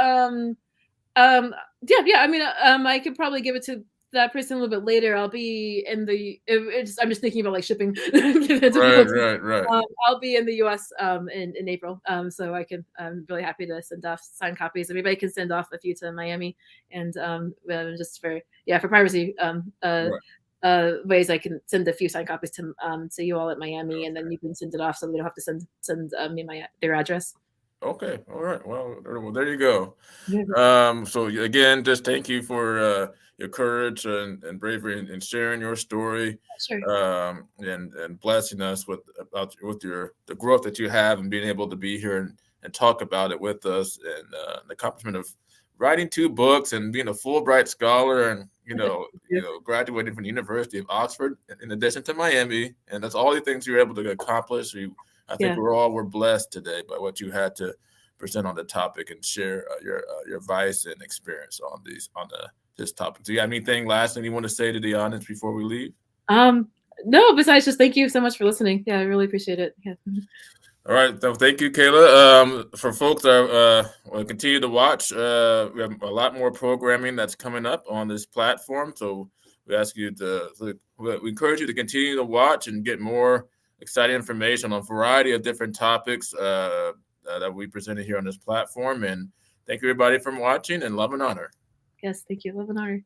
yeah. I mean, I could probably give it to that person a little bit later. I'll be in the. I'm just thinking about like shipping. Right. I'll be in the US in April. So I'm really happy to send off signed copies. And maybe I can send off a few to Miami, and just for privacy ways, I can send a few signed copies to you all at Miami, and then you can send it off, so we don't have to send me their address. Okay. All right. Well, there you go. So again, just thank you for your courage and bravery in sharing your story. Sure. And blessing us with the growth that you have, and being able to be here and talk about it with us, and the accomplishment of writing 2 books and being a Fulbright scholar, and graduating from the University of Oxford in addition to Miami. And that's all the things you're able to accomplish. I think we're blessed today by what you had to present on the topic and share your advice and experience on this topic. Do you have anything last you want to say to the audience before we leave? No, besides just thank you so much for listening. Yeah, I really appreciate it. Yeah. All right, so thank you, Kayla. For folks that will continue to watch, we have a lot more programming that's coming up on this platform. So we ask you we encourage you to continue to watch and get more exciting information on a variety of different topics that we presented here on this platform. And thank you, everybody, for watching, and love and honor. Yes, thank you. Love and honor.